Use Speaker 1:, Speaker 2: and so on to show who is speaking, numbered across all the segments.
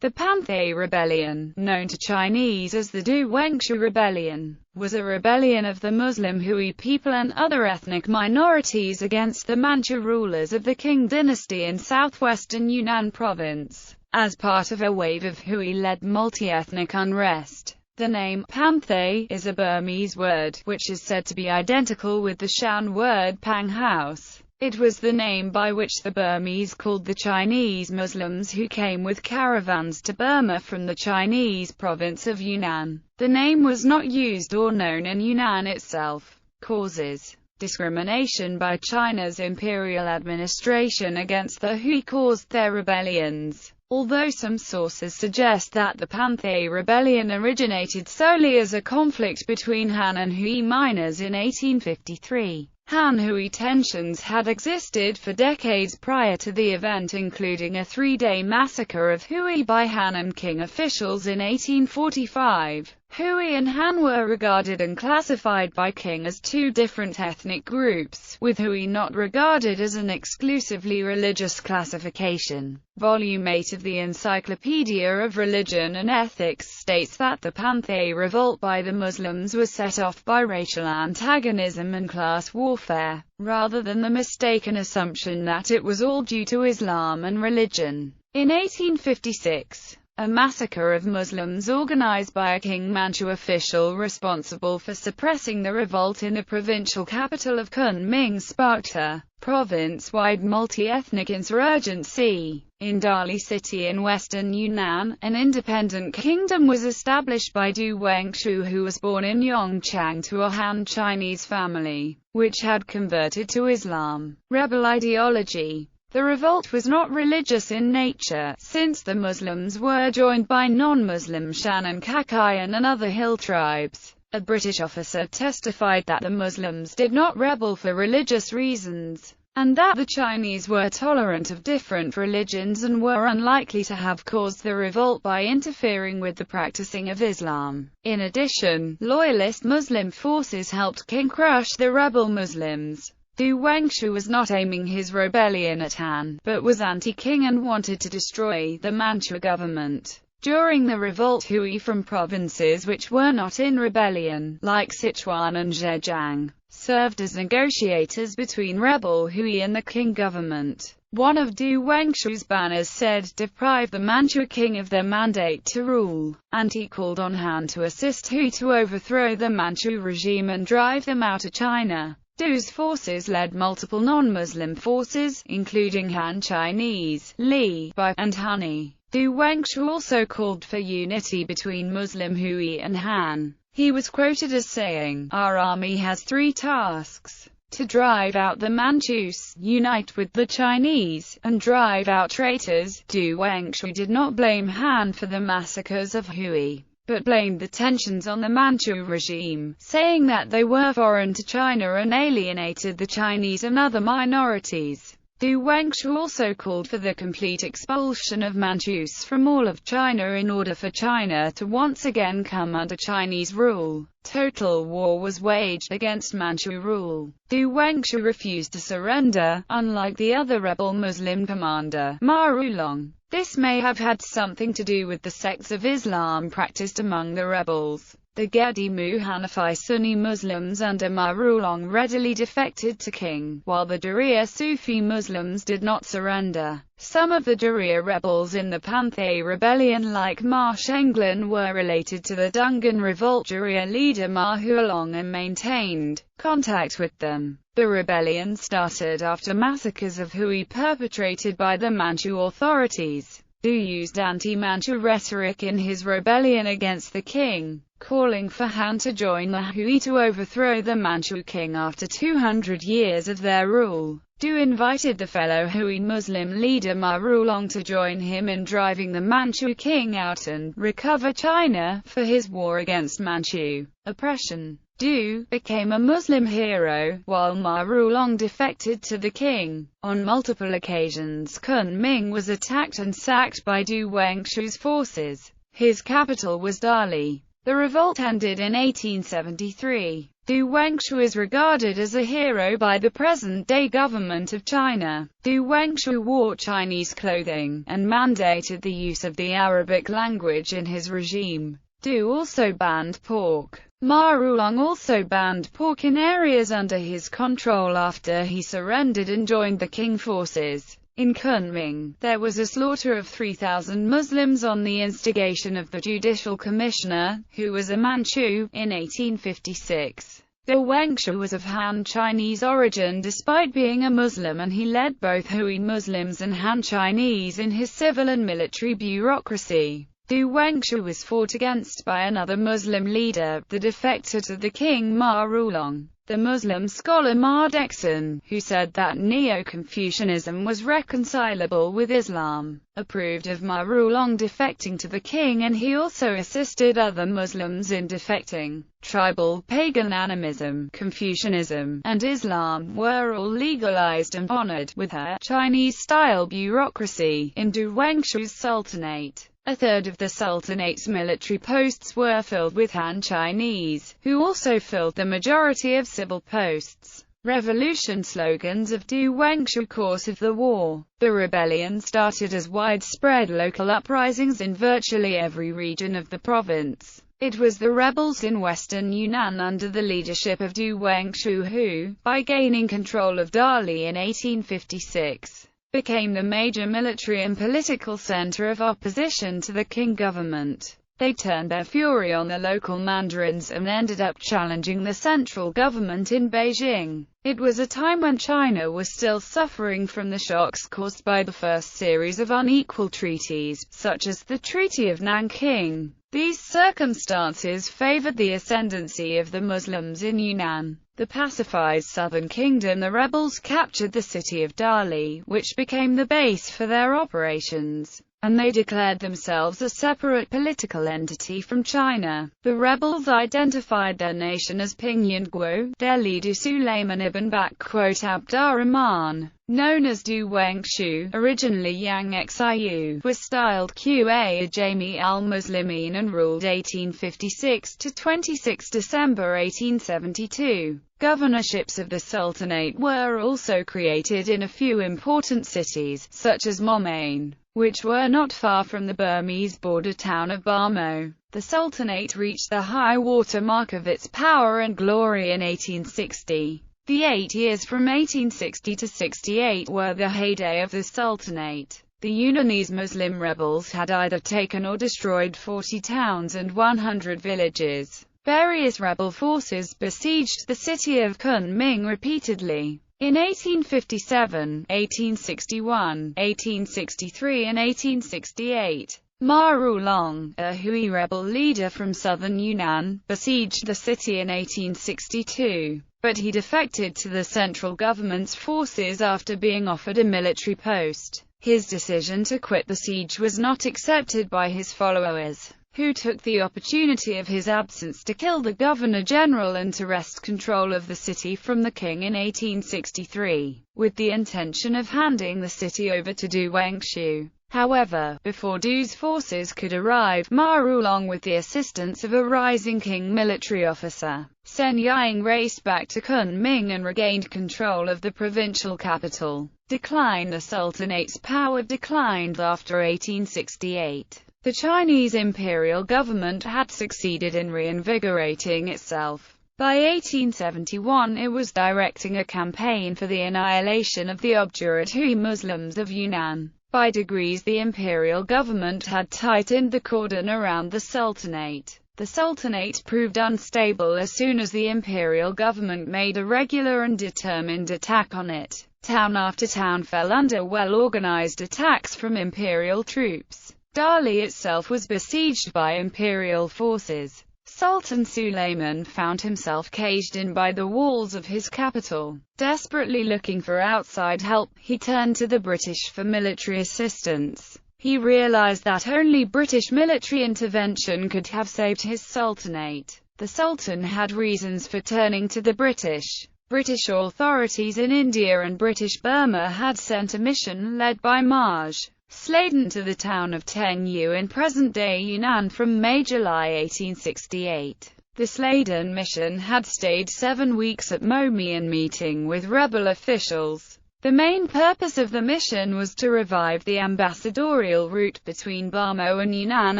Speaker 1: The Panthay Rebellion, known to Chinese as the Du Wengshu Rebellion, was a rebellion of the Muslim Hui people and other ethnic minorities against the Manchu rulers of the Qing dynasty in southwestern Yunnan province, as part of a wave of Hui-led multi-ethnic unrest. The name Panthay is a Burmese word, which is said to be identical with the Shan word Pang House. It was the name by which the Burmese called the Chinese Muslims who came with caravans to Burma from the Chinese province of Yunnan. The name was not used or known in Yunnan itself. Causes: discrimination by China's imperial administration against the Hui caused their rebellions, although some sources suggest that the Panthay Rebellion originated solely as a conflict between Han and Hui miners in 1853. Han-Hui tensions had existed for decades prior to the event, including a three-day massacre of Hui by Han and Qing officials in 1845. Hui and Han were regarded and classified by Qing as two different ethnic groups, with Hui not regarded as an exclusively religious classification. Volume 8 of the Encyclopedia of Religion and Ethics states that the Panthay revolt by the Muslims was set off by racial antagonism and class warfare, rather than the mistaken assumption that it was all due to Islam and religion. In 1856, a massacre of Muslims organized by a Qing Manchu official responsible for suppressing the revolt in the provincial capital of Kunming sparked a province-wide multi-ethnic insurgency. In Dali City in western Yunnan, an independent kingdom was established by Du Wengshu, who was born in Yongchang to a Han Chinese family, which had converted to Islam. Rebel ideology: the revolt was not religious in nature, since the Muslims were joined by non-Muslim Shan and Kakayan and other hill tribes. A British officer testified that the Muslims did not rebel for religious reasons, and that the Chinese were tolerant of different religions and were unlikely to have caused the revolt by interfering with the practicing of Islam. In addition, loyalist Muslim forces helped Qing crush the rebel Muslims. Du Wengshu was not aiming his rebellion at Han, but was anti-Qing and wanted to destroy the Manchu government. During the revolt, Hui from provinces which were not in rebellion, like Sichuan and Zhejiang, served as negotiators between rebel Hui and the Qing government. One of Du Wengshu's banners said, "Deprive the Manchu king of their mandate to rule," and he called on Han to assist Hui to overthrow the Manchu regime and drive them out of China. Du's forces led multiple non-Muslim forces, including Han Chinese, Li, Bai, and Hani. Du Wengshu also called for unity between Muslim Hui and Han. He was quoted as saying, "Our army has three tasks: to drive out the Manchus, unite with the Chinese, and drive out traitors." Du Wengshu did not blame Han for the massacres of Hui, but blamed the tensions on the Manchu regime, saying that they were foreign to China and alienated the Chinese and other minorities. Du Wengshu also called for the complete expulsion of Manchus from all of China in order for China to once again come under Chinese rule. Total war was waged against Manchu rule. Du Wengshu refused to surrender, unlike the other rebel Muslim commander, Ma Rulong. This may have had something to do with the sects of Islam practiced among the rebels. The Gedimu Hanafi Sunni Muslims under Ma Rulong readily defected to Qing, while the Darya Sufi Muslims did not surrender. Some of the Darya rebels in the Panthay Rebellion, like Ma Shenglan, were related to the Dungan revolt Darya leader Ma Huolong and maintained contact with them. The rebellion started after massacres of Hui perpetrated by the Manchu authorities. Du used anti-Manchu rhetoric in his rebellion against the Qing, calling for Han to join the Hui to overthrow the Manchu Qing after 200 years of their rule. Du invited the fellow Hui Muslim leader Ma Rulong to join him in driving the Manchu Qing out and recover China for his war against Manchu oppression. Du became a Muslim hero, while Ma Rulong defected to the Qing. On multiple occasions Kunming was attacked and sacked by Du Wengshu's forces. His capital was Dali. The revolt ended in 1873. Du Wengshu is regarded as a hero by the present-day government of China. Du Wengshu wore Chinese clothing, and mandated the use of the Arabic language in his regime. Du also banned pork. Ma Rulong also banned pork in areas under his control after he surrendered and joined the Qing forces. In Kunming, there was a slaughter of 3,000 Muslims on the instigation of the judicial commissioner, who was a Manchu, in 1856. Du Wengshu was of Han Chinese origin despite being a Muslim, and he led both Hui Muslims and Han Chinese in his civil and military bureaucracy. Du Wengshu was fought against by another Muslim leader, the defector to the king Ma Rulong, the Muslim scholar Ma Dexin, who said that Neo-Confucianism was reconcilable with Islam, approved of Ma Rulong defecting to the king, and he also assisted other Muslims in defecting. Tribal pagan animism, Confucianism, and Islam were all legalized and honored, with her Chinese-style bureaucracy, in Du Wengshu's sultanate. A third of the Sultanate's military posts were filled with Han Chinese, who also filled the majority of civil posts. Revolution slogans of Du Wengshu course of the war. The rebellion started as widespread local uprisings in virtually every region of the province. It was the rebels in western Yunnan under the leadership of Du Wengshu who, by gaining control of Dali in 1856, became the major military and political center of opposition to the Qing government. They turned their fury on the local mandarins and ended up challenging the central government in Beijing. It was a time when China was still suffering from the shocks caused by the first series of unequal treaties, such as the Treaty of Nanking. These circumstances favored the ascendancy of the Muslims in Yunnan. The pacified southern kingdom, the rebels captured the city of Dali, which became the base for their operations, and they declared themselves a separate political entity from China. The rebels identified their nation as Pingyangguo. Their leader Suleiman ibn Abdurrahman, known as Du Wengshu, originally Yang Xiu, was styled Qa Ajami al-Muslimin and ruled 1856 to 26 December 1872. Governorships of the Sultanate were also created in a few important cities, such as Momain, which were not far from the Burmese border town of Bamo. The Sultanate reached the high water mark of its power and glory in 1860. The 8 years from 1860 to 68 were the heyday of the Sultanate. The Yunnanese Muslim rebels had either taken or destroyed 40 towns and 100 villages. Various rebel forces besieged the city of Kunming repeatedly. In 1857, 1861, 1863 and 1868, Ma Rulong, a Hui rebel leader from southern Yunnan, besieged the city in 1862, but he defected to the central government's forces after being offered a military post. His decision to quit the siege was not accepted by his followers, who took the opportunity of his absence to kill the governor-general and to wrest control of the city from the king in 1863, with the intention of handing the city over to Du Wengshu. However, before Du's forces could arrive, Ma Rulong, with the assistance of a rising Qing military officer, Sen Yang, raced back to Kunming and regained control of the provincial capital. Decline. The Sultanate's power declined after 1868. The Chinese imperial government had succeeded in reinvigorating itself. By 1871 it was directing a campaign for the annihilation of the obdurate Hui Muslims of Yunnan. By degrees the imperial government had tightened the cordon around the Sultanate. The Sultanate proved unstable as soon as the imperial government made a regular and determined attack on it. Town after town fell under well-organized attacks from imperial troops. Dali itself was besieged by imperial forces. Sultan Suleiman found himself caged in by the walls of his capital. Desperately looking for outside help, he turned to the British for military assistance. He realized that only British military intervention could have saved his sultanate. The Sultan had reasons for turning to the British. British authorities in India and British Burma had sent a mission led by Maj. Sladen to the town of Tengyu in present-day Yunnan from May-July 1868. The Sladen mission had stayed 7 weeks at Momian meeting with rebel officials. The main purpose of the mission was to revive the ambassadorial route between Burma and Yunnan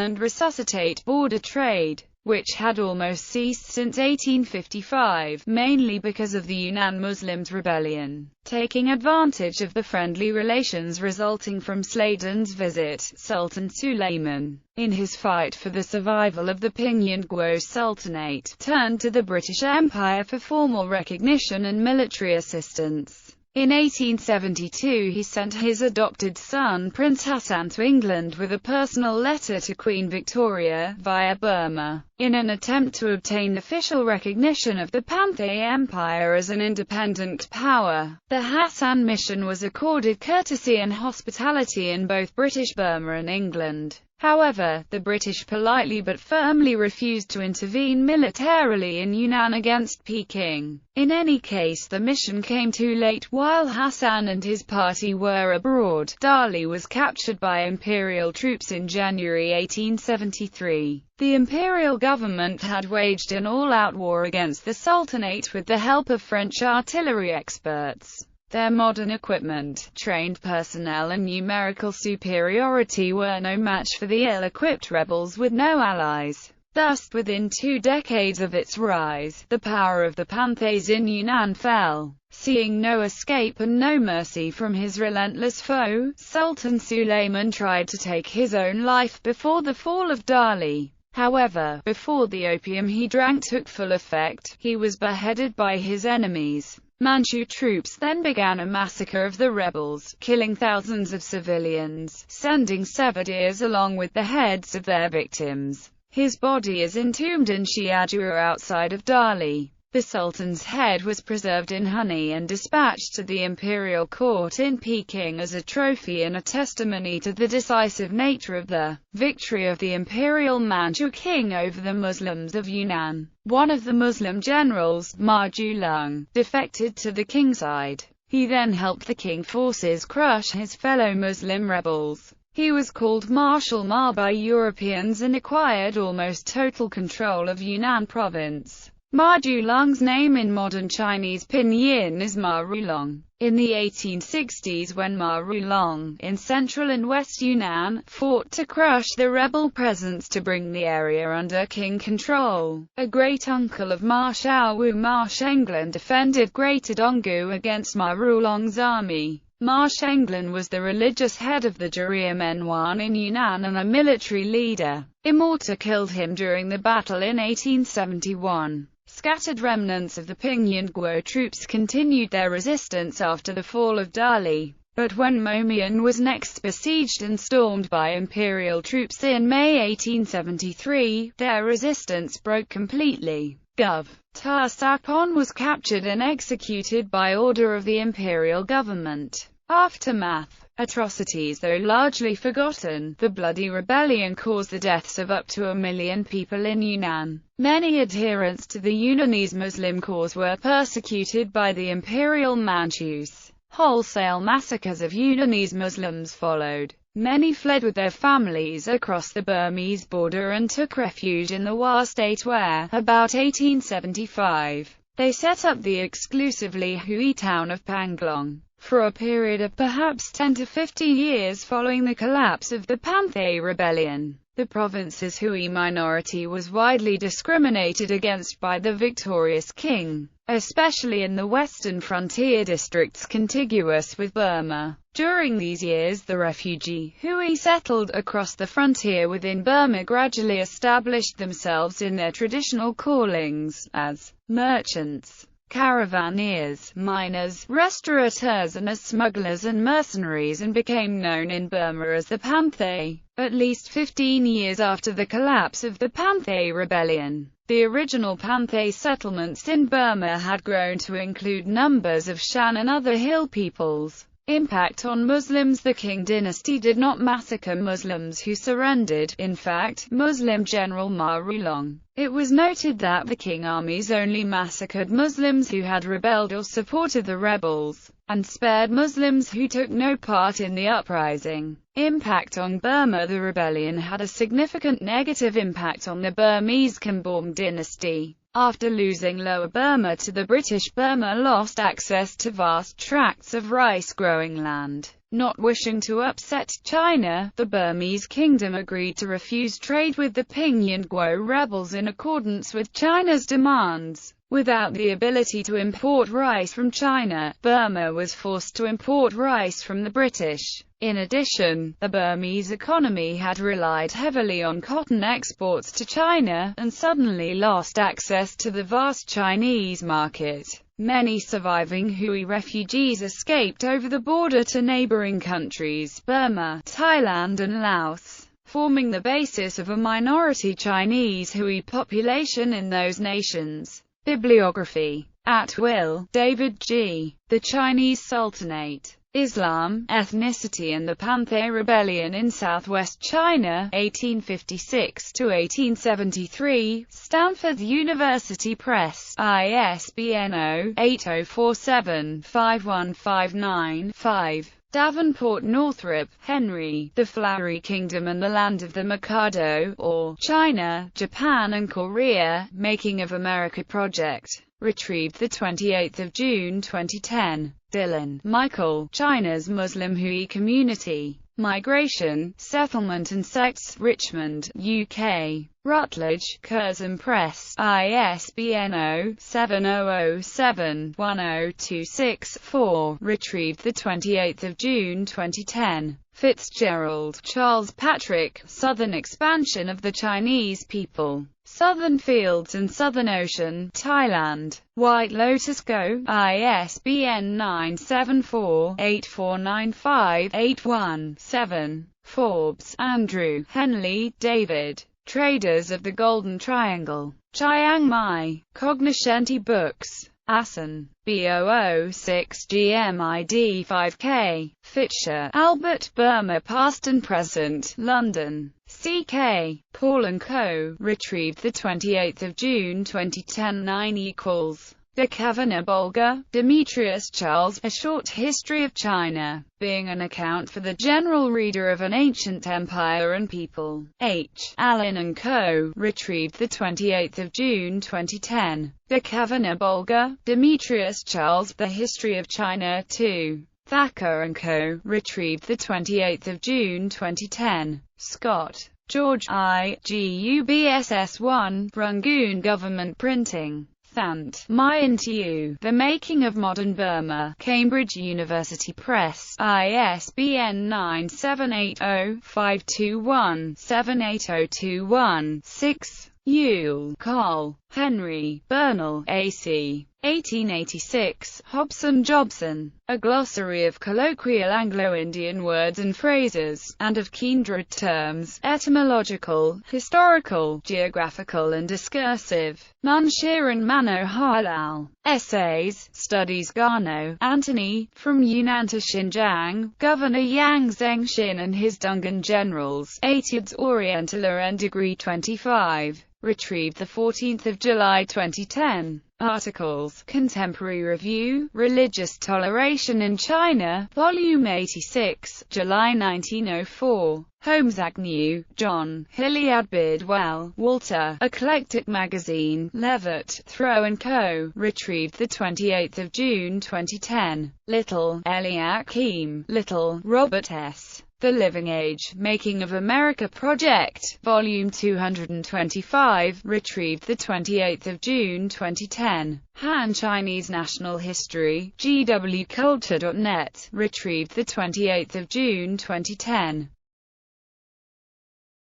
Speaker 1: and resuscitate border trade, which had almost ceased since 1855, mainly because of the Yunnan Muslims' rebellion. Taking advantage of the friendly relations resulting from Sladen's visit, Sultan Suleiman, in his fight for the survival of the Pingyuan Sultanate, turned to the British Empire for formal recognition and military assistance. In 1872 he sent his adopted son Prince Hassan to England with a personal letter to Queen Victoria, via Burma, in an attempt to obtain official recognition of the Panthay Empire as an independent power. The Hassan mission was accorded courtesy and hospitality in both British Burma and England. However, the British politely but firmly refused to intervene militarily in Yunnan against Peking. In any case, the mission came too late. While Hassan and his party were abroad, Dali was captured by imperial troops in January 1873. The imperial government had waged an all-out war against the Sultanate with the help of French artillery experts. Their modern equipment, trained personnel and numerical superiority were no match for the ill-equipped rebels with no allies. Thus, within 2 decades of its rise, the power of the Panthays in Yunnan fell. Seeing no escape and no mercy from his relentless foe, Sultan Suleiman tried to take his own life before the fall of Dali. However, before the opium he drank took full effect, he was beheaded by his enemies. Manchu troops then began a massacre of the rebels, killing thousands of civilians, sending severed ears along with the heads of their victims. His body is entombed in Shiajua outside of Dali. The Sultan's head was preserved in honey and dispatched to the imperial court in Peking as a trophy and a testimony to the decisive nature of the victory of the imperial Manchu king over the Muslims of Yunnan. One of the Muslim generals, Ma Julung, defected to the king's side. He then helped the king forces crush his fellow Muslim rebels. He was called Marshal Ma by Europeans and acquired almost total control of Yunnan province. Ma Julung's name in modern Chinese pinyin is Ma Rulong. In the 1860s, when Ma Rulong, in central and west Yunnan, fought to crush the rebel presence to bring the area under king control, a great-uncle of Ma Xiaowu, Ma Shenglan, defended Greater Donggu against Ma Rulong's army. Ma Shenglan was the religious head of the Juriya Menwan in Yunnan and a military leader. Immorta killed him during the battle in 1871. Scattered remnants of the Pingyuan troops continued their resistance after the fall of Dali, but when Momian was next besieged and stormed by imperial troops in May 1873, their resistance broke completely. Gov. Ta Sakon was captured and executed by order of the imperial government. Aftermath. Atrocities. Though largely forgotten, the bloody rebellion caused the deaths of up to 1 million people in Yunnan. Many adherents to the Yunnanese Muslim cause were persecuted by the imperial Manchus. Wholesale massacres of Yunnanese Muslims followed. Many fled with their families across the Burmese border and took refuge in the Wa state where, about 1875, they set up the exclusively Hui town of Panglong. For a period of perhaps 10 to 15 years following the collapse of the Panthay Rebellion, the province's Hui minority was widely discriminated against by the victorious king, especially in the western frontier districts contiguous with Burma. During these years, the refugee Hui settled across the frontier within Burma gradually established themselves in their traditional callings, as merchants, caravaneers, miners, restaurateurs and as smugglers and mercenaries, and became known in Burma as the Panthay. At least 15 years after the collapse of the Panthay Rebellion, the original Panthay settlements in Burma had grown to include numbers of Shan and other hill peoples. Impact on Muslims. The Qing dynasty did not massacre Muslims who surrendered. In fact, Muslim General Ma Rulong, it was noted that the Qing armies only massacred Muslims who had rebelled or supported the rebels. and spared Muslims who took no part in the uprising. Impact on Burma. The rebellion had a significant negative impact on the Burmese Khampong dynasty. After losing Lower Burma to the British, Burma lost access to vast tracts of rice-growing land. Not wishing to upset China, the Burmese kingdom agreed to refuse trade with the Ping-Guo rebels in accordance with China's demands. Without the ability to import rice from China, Burma was forced to import rice from the British. In addition, the Burmese economy had relied heavily on cotton exports to China, and suddenly lost access to the vast Chinese market. Many surviving Hui refugees escaped over the border to neighboring countries, Burma, Thailand and Laos, forming the basis of a minority Chinese Hui population in those nations. Bibliography. At Will, David G. The Chinese Sultanate, Islam, Ethnicity and the Panthay Rebellion in Southwest China, 1856–1873, Stanford University Press, ISBN 0-8047-5159-5. Davenport Northrop, Henry, The Flowery Kingdom and the Land of the Mikado, or China, Japan and Korea, Making of America Project. Retrieved 28 June 2010. Dillon, Michael, China's Muslim Hui Community, Migration, Settlement and Sects, Richmond, UK. Routledge, Curzon Press, ISBN 0-7007-1026-4, retrieved 28 June 2010. Fitzgerald, Charles Patrick, Southern Expansion of the Chinese People, Southern Fields and Southern Ocean, Thailand. White Lotus Co., ISBN 974-8495-81-7. Forbes, Andrew, Henley, David. Traders of the Golden Triangle. Chiang Mai. Cognoscenti Books. Assen. B006 GMID 5K. Fisher, Albert. Burma Past and Present. London. CK. Paul & Co. Retrieved 28 June 2010. 9 equals. The Kavanagh Bolga, Demetrius Charles, A Short History of China, being an account for the general reader of an ancient empire and people. H. Allen & Co. Retrieved 28 June 2010. The Kavanagh Bolga, Demetrius Charles, The History of China 2. Thacker & Co. Retrieved 28 June 2010. Scott, George I. GUBSS 1, Rangoon Government Printing. Thant, My Interview, The Making of Modern Burma, Cambridge University Press, ISBN 978-0-521-78021-6. Yule, Carl, Henry, Bernal, A.C. 1886, Hobson Jobson, A Glossary of Colloquial Anglo-Indian Words and Phrases, and of Kindred Terms, Etymological, Historical, Geographical and Discursive. Munshiran Mano Halal. Essays, Studies Garno, Anthony, From Yunnan to Xinjiang, Governor Yang Zengxin and His Dungan Generals, Etudes Orientales and Degree 25. Retrieved 14 July 2010. Articles, Contemporary Review, Religious Toleration in China, Volume 86, July 1904. Holmes Agnew, John, Hilliard Bidwell, Walter, Eclectic Magazine, Levitt, Throw & Co., retrieved 28 June 2010. Little, Eliakim, Little, Robert S. The Living Age, Making of America Project, Volume 225, retrieved 28 June 2010. Han Chinese National History, gwculture.net, retrieved 28 June 2010.